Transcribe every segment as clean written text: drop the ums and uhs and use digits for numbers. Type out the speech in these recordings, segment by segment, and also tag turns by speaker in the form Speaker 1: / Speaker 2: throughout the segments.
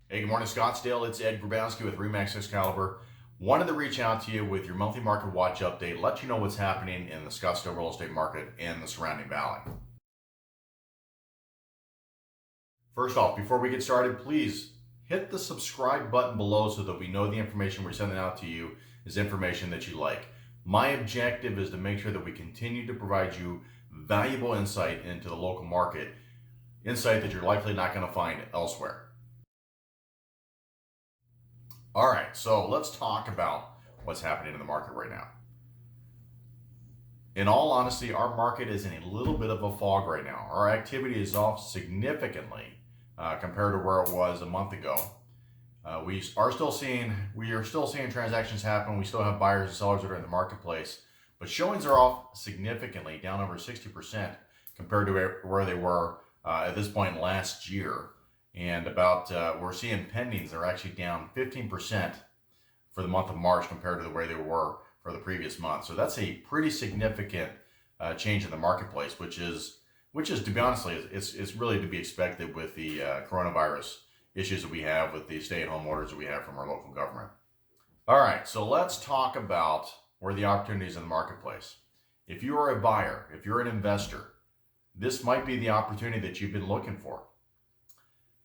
Speaker 1: Hey, good morning, Scottsdale. It's Ed Grabowski with REMAX Excalibur. Wanted to reach out to you with your monthly market watch update, let you know what's happening in the Scottsdale Real Estate Market and the surrounding valley. First off, before we get started, please hit the subscribe button below so that we know the information we're sending out to you is information that you like. My objective is to make sure that we continue to provide you valuable insight into the local market, insight that you're likely not going to find elsewhere. All right, so let's talk about what's happening in the market right now. In all honesty, our market is in a little bit of a fog right now. Our activity is off significantly compared to where it was a month ago. We are still seeing transactions happen. We still have buyers and sellers that are in the marketplace, but showings are off significantly, down over 60% compared to where they were at this point last year. And we're seeing pendings are actually down 15% for the month of March compared to the way they were for the previous month. So that's a pretty significant change in the marketplace, which is to be honest, it's really to be expected with the coronavirus issues that we have with the stay-at-home orders that we have from our local government. All right, so let's talk about where the opportunities in the marketplace. If you are a buyer, if you're an investor, this might be the opportunity that you've been looking for.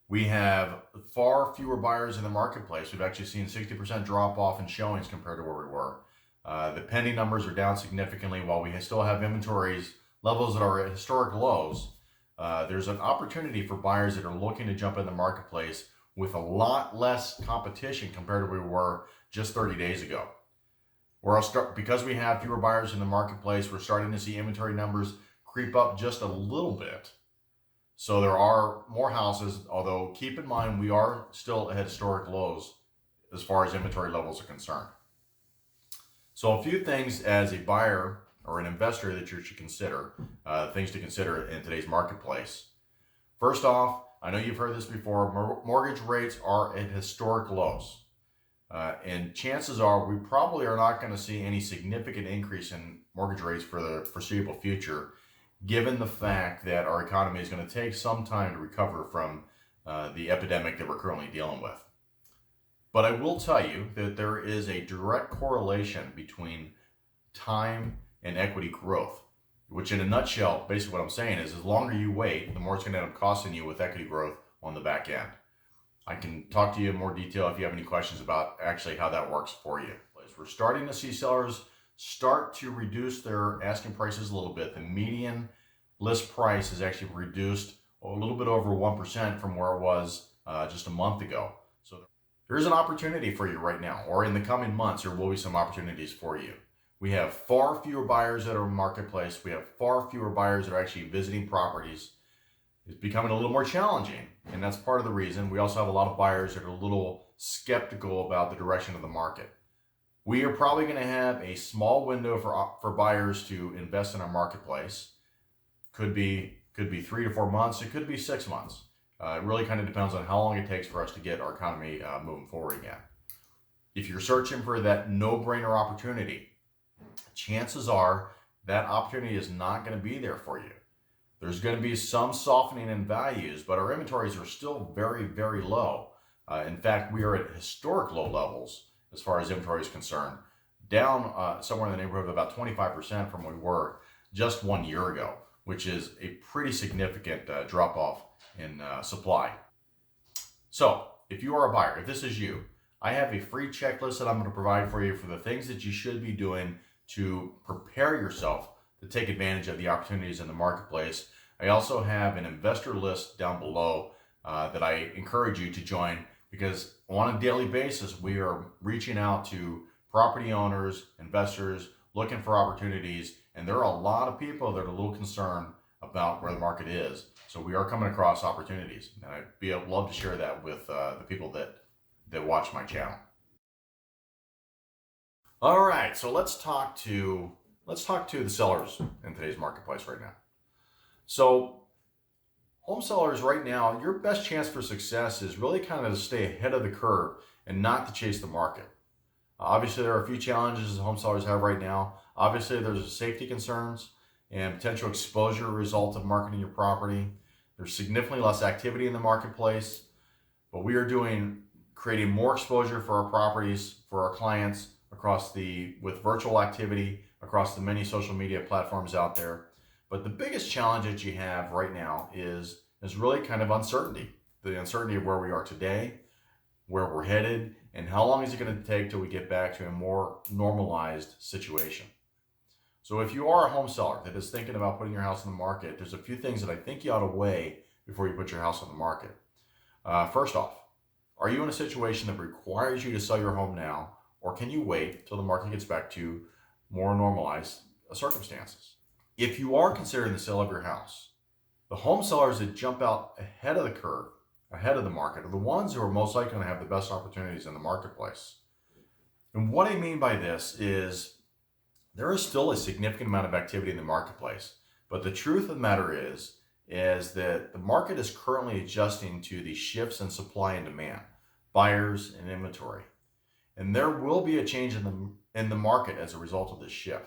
Speaker 1: We have far fewer buyers in the marketplace. We've actually seen 60% drop off in showings compared to where we were. The pending numbers are down significantly. While we still have inventories levels that are at historic lows, there's an opportunity for buyers that are looking to jump in the marketplace with a lot less competition compared to where we were just 30 days ago. Because we have fewer buyers in the marketplace, we're starting to see inventory numbers creep up just a little bit. So there are more houses, although keep in mind we are still at historic lows as far as inventory levels are concerned. So a few things as a buyer or an investor that you should consider, things to consider in today's marketplace. First off, I know you've heard this before, mortgage rates are at historic lows. And chances are we probably are not going to see any significant increase in mortgage rates for the foreseeable future, given the fact that our economy is going to take some time to recover from the epidemic that we're currently dealing with. But I will tell you that there is a direct correlation between time and equity growth, which in a nutshell, basically what I'm saying is the longer you wait, the more it's going to end up costing you with equity growth on the back end. I can talk to you in more detail if you have any questions about actually how that works for you. We're starting to see sellers start to reduce their asking prices a little bit. The median list price is actually reduced a little bit over 1% from where it was just a month ago. So there's an opportunity for you right now, or in the coming months, there will be some opportunities for you. We have far fewer buyers that are in the marketplace. We have far fewer buyers that are actually visiting properties. It's becoming a little more challenging, and that's part of the reason. We also have a lot of buyers that are a little skeptical about the direction of the market. We are probably going to have a small window for buyers to invest in our marketplace. Could be 3 to 4 months. It could be 6 months. It really kind of depends on how long it takes for us to get our economy moving forward again. If you're searching for that no-brainer opportunity, chances are that opportunity is not going to be there for you. There's going to be some softening in values, but our inventories are still very, very low. In fact, we are at historic low levels as far as inventory is concerned, down somewhere in the neighborhood of about 25% from where we were just 1 year ago, which is a pretty significant drop off in supply. So if you are a buyer, if this is you, I have a free checklist that I'm going to provide for you for the things that you should be doing to prepare yourself to take advantage of the opportunities in the marketplace. I also have an investor list down below that I encourage you to join, because on a daily basis, we are reaching out to property owners, investors, looking for opportunities, and there are a lot of people that are a little concerned about where the market is. So we are coming across opportunities, and I'd love to share that with the people that watch my channel. All right, so let's talk to the sellers in today's marketplace right now. So home sellers right now, your best chance for success is really kind of to stay ahead of the curve and not to chase the market. Obviously, there are a few challenges home sellers have right now. Obviously, there's safety concerns and potential exposure result of marketing your property. There's significantly less activity in the marketplace. but we are creating more exposure for our properties, for our clients with virtual activity across the many social media platforms out there. But the biggest challenge that you have right now is really kind of uncertainty. The uncertainty of where we are today, where we're headed, and how long is it going to take till we get back to a more normalized situation. So if you are a home seller that is thinking about putting your house on the market, there's a few things that I think you ought to weigh before you put your house on the market. First off, are you in a situation that requires you to sell your home now, or can you wait till the market gets back to more normalized circumstances? If you are considering the sale of your house, the home sellers that jump out ahead of the curve, ahead of the market, are the ones who are most likely going to have the best opportunities in the marketplace. And what I mean by this is there is still a significant amount of activity in the marketplace, but the truth of the matter is that the market is currently adjusting to the shifts in supply and demand, buyers and inventory. And there will be a change in the market as a result of this shift.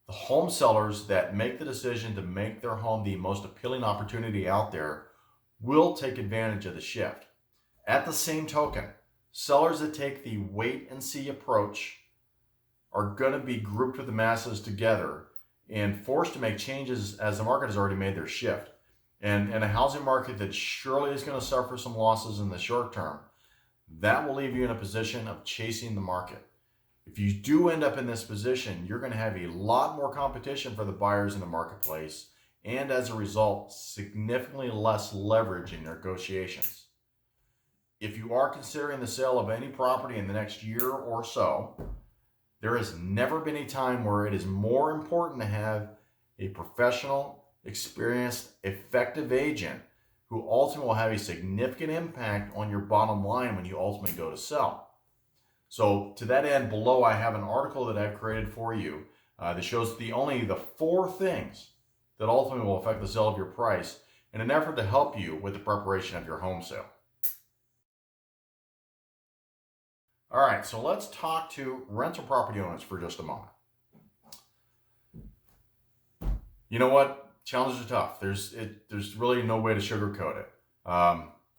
Speaker 1: The home sellers that make the decision to make their home the most appealing opportunity out there will take advantage of the shift. At the same token, sellers that take the wait and see approach are going to be grouped with the masses together and forced to make changes as the market has already made their shift. And in a housing market that surely is going to suffer some losses in the short term, that will leave you in a position of chasing the market. If you do end up in this position, you're going to have a lot more competition for the buyers in the marketplace, and as a result, significantly less leverage in negotiations. If you are considering the sale of any property in the next year or so, there has never been a time where it is more important to have a professional, experienced, effective agent who ultimately will have a significant impact on your bottom line when you ultimately go to sell. So to that end, below I have an article that I've created for you that shows only the 4 things that ultimately will affect the sale of your price in an effort to help you with the preparation of your home sale. All right, so let's talk to rental property owners for just a moment. You know what? Challenges are tough. There's really no way to sugarcoat it.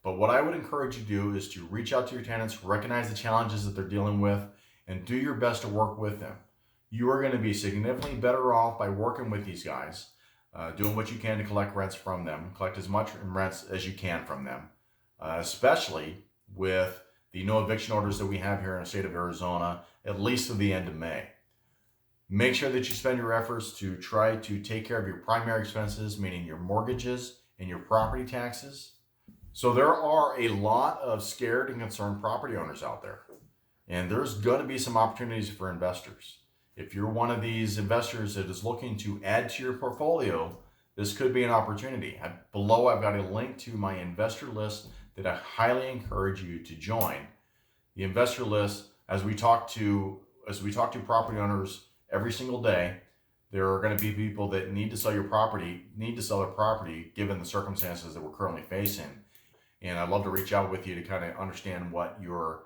Speaker 1: But what I would encourage you to do is to reach out to your tenants, recognize the challenges that they're dealing with, and do your best to work with them. You are going to be significantly better off by working with these guys, doing what you can to collect rents from them, collect as much rents as you can from them, especially with the no eviction orders that we have here in the state of Arizona, at least through the end of May. Make sure that you spend your efforts to try to take care of your primary expenses, meaning your mortgages and your property taxes. So there are a lot of scared and concerned property owners out there, and there's going to be some opportunities for investors. If you're one of these investors that is looking to add to your portfolio, this could be an opportunity. Below, I've got a link to my investor list that I highly encourage you to join. The investor list, as we talk to property owners every single day, there are going to be people that need to sell their property given the circumstances that we're currently facing. And I'd love to reach out with you to kind of understand what your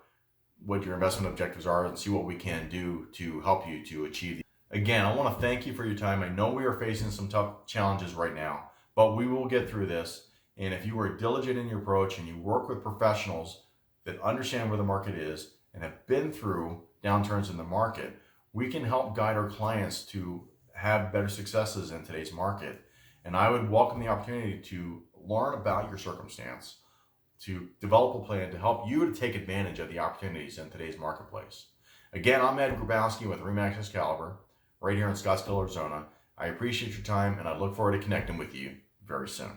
Speaker 1: investment objectives are and see what we can do to help you to achieve. Again, I want to thank you for your time. I know we are facing some tough challenges right now, but we will get through this. And if you are diligent in your approach and you work with professionals that understand where the market is and have been through downturns in the market, we can help guide our clients to have better successes in today's market. And I would welcome the opportunity to learn about your circumstance, to develop a plan to help you to take advantage of the opportunities in today's marketplace. Again, I'm Ed Grabowski with REMAX Excalibur, right here in Scottsdale, Arizona. I appreciate your time, and I look forward to connecting with you very soon.